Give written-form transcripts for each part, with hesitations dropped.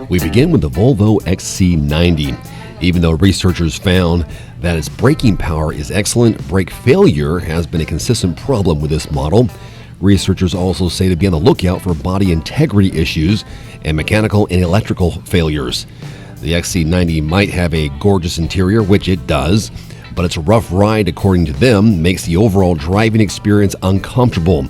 We begin with the Volvo XC90. Even though researchers found that its braking power is excellent, brake failure has been a consistent problem with this model. Researchers also say to be on the lookout for body integrity issues and mechanical and electrical failures. The XC90 might have a gorgeous interior, which it does, but its rough ride, according to them, makes the overall driving experience uncomfortable.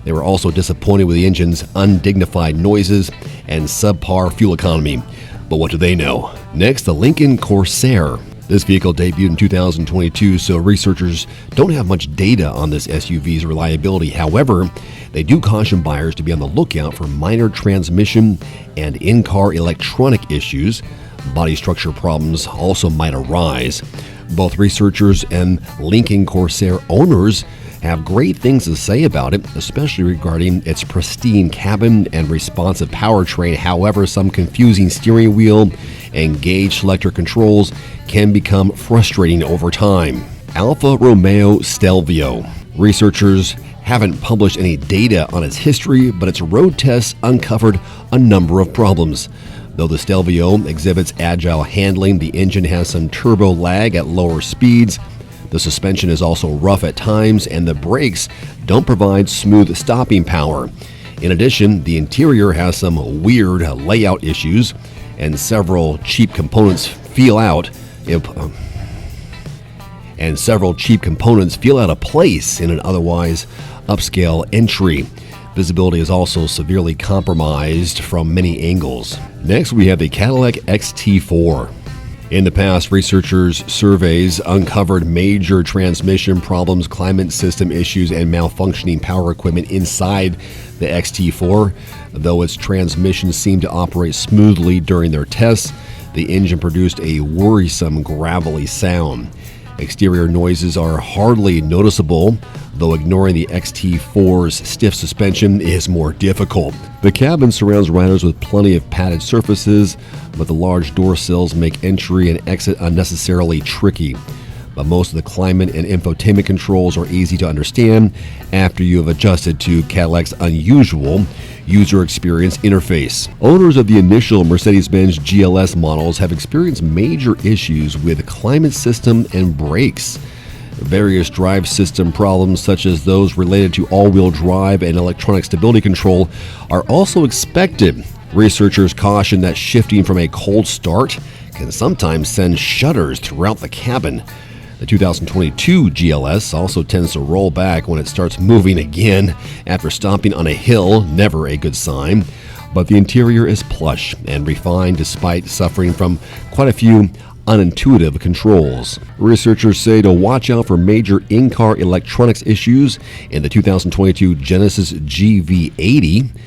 They were also disappointed with the engine's undignified noises and subpar fuel economy. But what do they know? Next, the Lincoln Corsair. This vehicle debuted in 2022, so researchers don't have much data on this SUV's reliability. However, they do caution buyers to be on the lookout for minor transmission and in-car electronic issues. Body structure problems also might arise. Both researchers and Lincoln Corsair owners have great things to say about it, especially regarding its pristine cabin and responsive powertrain. However, some confusing steering wheel and gauge selector controls can become frustrating over time. Alfa Romeo Stelvio. Researchers haven't published any data on its history, but its road tests uncovered a number of problems. Though the Stelvio exhibits agile handling, the engine has some turbo lag at lower speeds. The suspension is also rough at times, and the brakes don't provide smooth stopping power. In addition, the interior has some weird layout issues, and several cheap components feel out of place in an otherwise upscale entry. Visibility is also severely compromised from many angles. Next, we have the Cadillac XT4. In the past, researchers' surveys uncovered major transmission problems, climate system issues, and malfunctioning power equipment inside the XT4. Though its transmission seemed to operate smoothly during their tests, the engine produced a worrisome gravelly sound. Exterior noises are hardly noticeable, though ignoring the XT4's stiff suspension is more difficult. The cabin surrounds riders with plenty of padded surfaces, but the large door sills make entry and exit unnecessarily tricky. But most of the climate and infotainment controls are easy to understand after you have adjusted to Cadillac's unusual user experience interface. Owners of the initial Mercedes-Benz GLS models have experienced major issues with climate system and brakes. Various drive system problems, such as those related to all-wheel drive and electronic stability control, are also expected. Researchers caution that shifting from a cold start can sometimes send shudders throughout the cabin. The 2022 GLS also tends to roll back when it starts moving again after stopping on a hill, never a good sign. But the interior is plush and refined despite suffering from quite a few unintuitive controls. Researchers say to watch out for major in-car electronics issues in the 2022 Genesis GV80.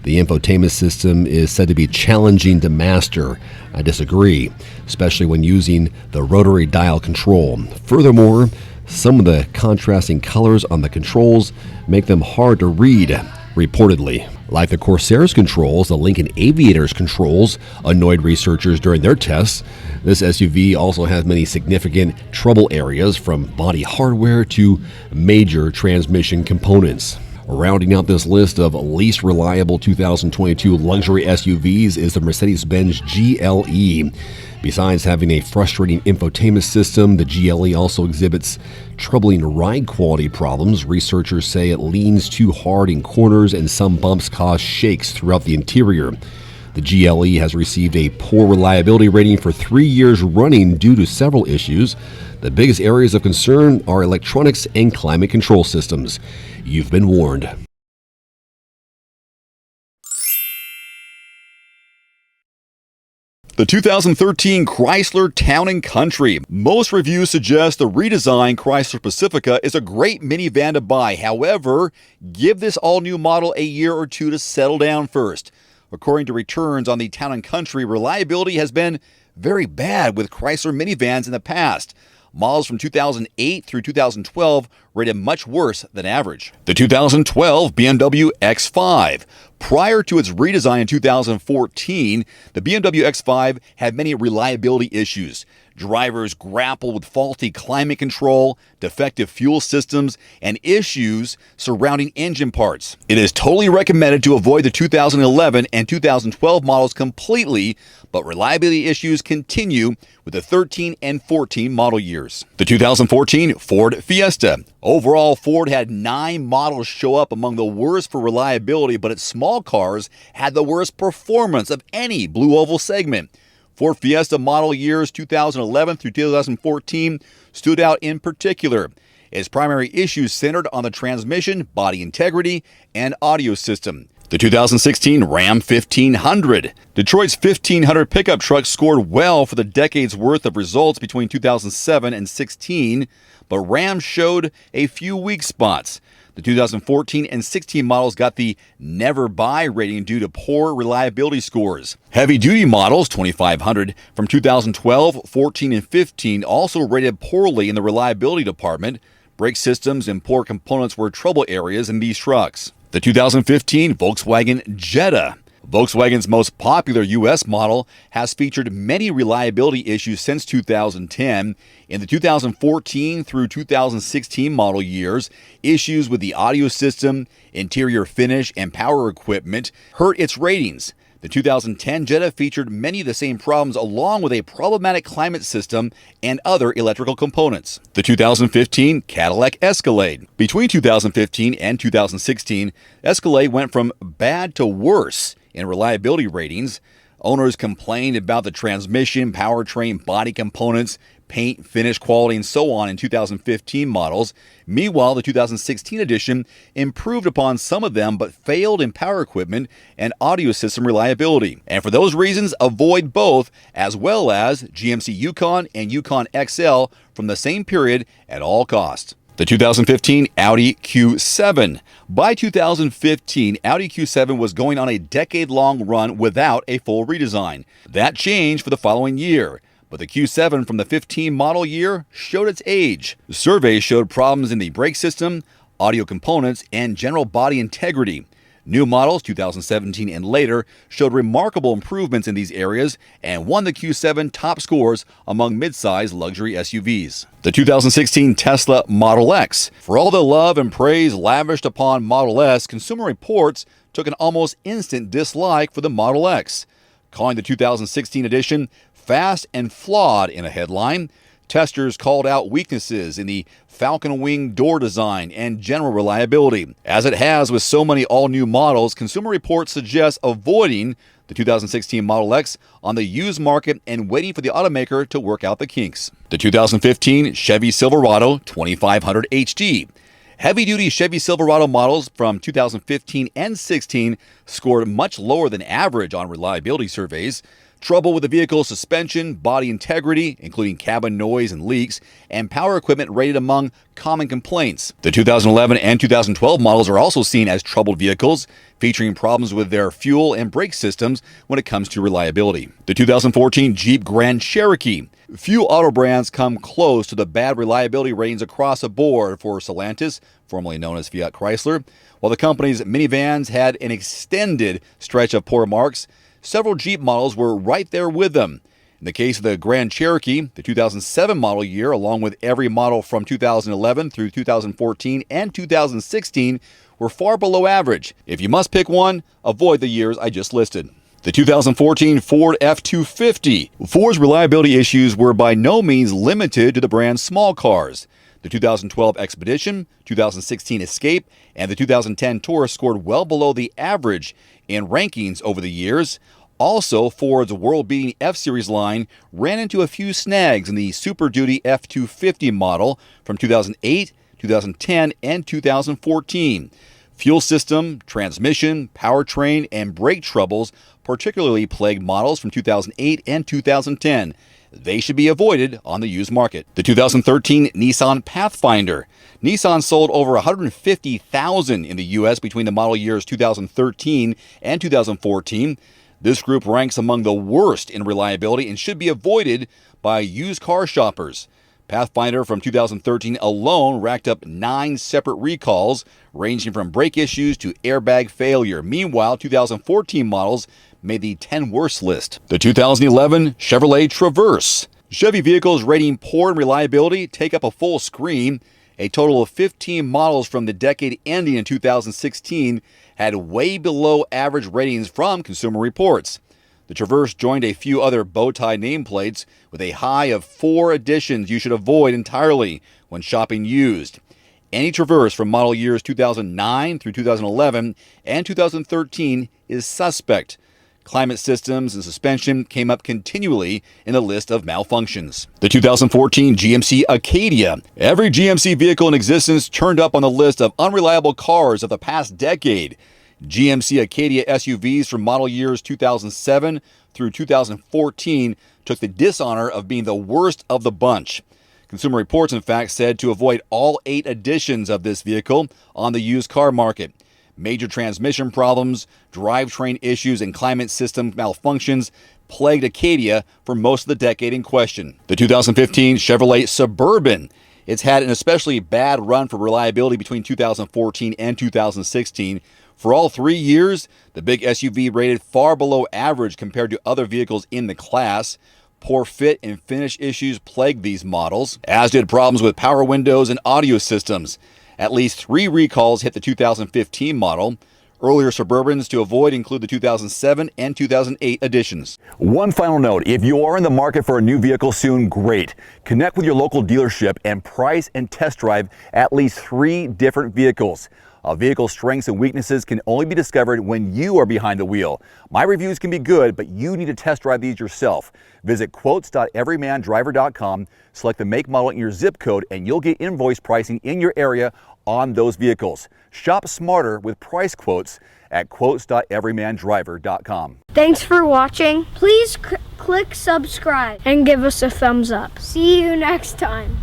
The infotainment system is said to be challenging to master. I disagree, especially when using the rotary dial control. Furthermore, some of the contrasting colors on the controls make them hard to read, reportedly. Like the Corsair's controls, the Lincoln Aviator's controls annoyed researchers during their tests. This SUV also has many significant trouble areas, from body hardware to major transmission components. Rounding out this list of least reliable 2022 luxury SUVs is the Mercedes-Benz GLE. Besides having a frustrating infotainment system, the GLE also exhibits troubling ride quality problems. Researchers say it leans too hard in corners, and some bumps cause shakes throughout the interior. The GLE has received a poor reliability rating for 3 years running due to several issues. The biggest areas of concern are electronics and climate control systems. You've been warned. The 2013 Chrysler Town & Country. Most reviews suggest the redesigned Chrysler Pacifica is a great minivan to buy. However, give this all-new model a year or two to settle down first. According to returns on the Town & Country, reliability has been very bad with Chrysler minivans in the past. Models from 2008 through 2012 rated much worse than average. The 2012 BMW X5. Prior to its redesign in 2014, the BMW X5 had many reliability issues. Drivers grapple with faulty climate control, defective fuel systems, and issues surrounding engine parts. It is totally recommended to avoid the 2011 and 2012 models completely, but reliability issues continue with the 13 and 14 model years. The 2014 Ford Fiesta. Overall, Ford had 9 models show up among the worst for reliability, but its small cars had the worst performance of any Blue Oval segment. Ford Fiesta model years 2011 through 2014 stood out in particular. Its primary issues centered on the transmission, body integrity, and audio system. The 2016 Ram 1500. Detroit's 1500 pickup truck scored well for the decade's worth of results between 2007 and 16, but Ram showed a few weak spots. The 2014 and 16 models got the never buy rating due to poor reliability scores. Heavy-duty models 2500 from 2012, 14, and 15 also rated poorly in the reliability department. Brake systems and poor components were trouble areas in these trucks. The 2015 Volkswagen Jetta. Volkswagen's most popular U.S. model has featured many reliability issues since 2010. In the 2014 through 2016 model years, issues with the audio system, interior finish, and power equipment hurt its ratings. The 2010 Jetta featured many of the same problems along with a problematic climate system and other electrical components. The 2015 Cadillac Escalade. Between 2015 and 2016, Escalade went from bad to worse in reliability ratings. Owners complained about the transmission, powertrain, body components, paint, finish quality, and so on in 2015 models. Meanwhile, the 2016 edition improved upon some of them but failed in power equipment and audio system reliability. And for those reasons, avoid both, as well as GMC Yukon and Yukon XL from the same period at all costs. The 2015 Audi Q7. By 2015, Audi Q7 was going on a decade-long run without a full redesign. That changed for the following year, but the Q7 from the 15 model year showed its age. Surveys showed problems in the brake system, audio components, and general body integrity. New models, 2017 and later, showed remarkable improvements in these areas and won the Q7 top scores among midsize luxury SUVs. The 2016 Tesla Model X. For all the love and praise lavished upon Model S, Consumer Reports took an almost instant dislike for the Model X, calling the 2016 edition fast and flawed in a headline. Testers called out weaknesses in the Falcon Wing door design and general reliability. As it has with so many all-new models, Consumer Reports suggests avoiding the 2016 Model X on the used market and waiting for the automaker to work out the kinks. The 2015 Chevy Silverado 2500 HD. Heavy-duty Chevy Silverado models from 2015 and 16 scored much lower than average on reliability surveys. Trouble with the vehicle's suspension, body integrity, including cabin noise and leaks, and power equipment rated among common complaints. The 2011 and 2012 models are also seen as troubled vehicles, featuring problems with their fuel and brake systems when it comes to reliability. The 2014 Jeep Grand Cherokee. Few auto brands come close to the bad reliability ratings across the board for Stellantis, formerly known as Fiat Chrysler. While the company's minivans had an extended stretch of poor marks, several Jeep models were right there with them. In the case of the Grand Cherokee, the 2007 model year, along with every model from 2011 through 2014 and 2016, were far below average. If you must pick one, avoid the years I just listed. The 2014 Ford F-250. Ford's reliability issues were by no means limited to the brand's small cars. The 2012 Expedition, 2016 Escape, and the 2010 Taurus scored well below the average in rankings over the years. Also, Ford's world-beating F-Series line ran into a few snags in the Super Duty F-250 model from 2008, 2010, and 2014. Fuel system, transmission, powertrain, and brake troubles particularly plagued models from 2008 and 2010. They should be avoided on the used market. The 2013 Nissan Pathfinder. Nissan sold over 150,000 in the U.S. between the model years 2013 and 2014. This group ranks among the worst in reliability and should be avoided by used car shoppers. Pathfinder from 2013 alone racked up 9 separate recalls, ranging from brake issues to airbag failure. Meanwhile, 2014 models made the 10 worst list. The 2011 Chevrolet Traverse. Chevy vehicles rating poor in reliability take up a full screen. A total of 15 models from the decade ending in 2016 had way below average ratings from Consumer Reports. The Traverse joined a few other bow-tie nameplates with a high of 4 additions you should avoid entirely when shopping used. Any Traverse from model years 2009 through 2011 and 2013 is suspect. Climate systems and suspension came up continually in the list of malfunctions. The 2014 GMC Acadia. Every GMC vehicle in existence turned up on the list of unreliable cars of the past decade. GMC Acadia SUVs from model years 2007 through 2014 took the dishonor of being the worst of the bunch. Consumer Reports, in fact, said to avoid all 8 editions of this vehicle on the used car market. Major transmission problems, drivetrain issues, and climate system malfunctions plagued Acadia for most of the decade in question. The 2015 Chevrolet Suburban. It's had an especially bad run for reliability between 2014 and 2016. For all 3 years, the big SUV rated far below average compared to other vehicles in the class. Poor fit and finish issues plagued these models, as did problems with power windows and audio systems. At least 3 recalls hit the 2015 model. Earlier Suburbans to avoid include the 2007 and 2008 editions. One final note, if you are in the market for a new vehicle soon, great. Connect with your local dealership and price and test drive at least 3 different vehicles. A vehicle's strengths and weaknesses can only be discovered when you are behind the wheel. My reviews can be good, but you need to test drive these yourself. Visit quotes.everymandriver.com, select the make, model, and your zip code, and you'll get invoice pricing in your area on those vehicles. Shop smarter with price quotes at quotes.everymandriver.com. Thanks for watching. Please click subscribe and give us a thumbs up. See you next time.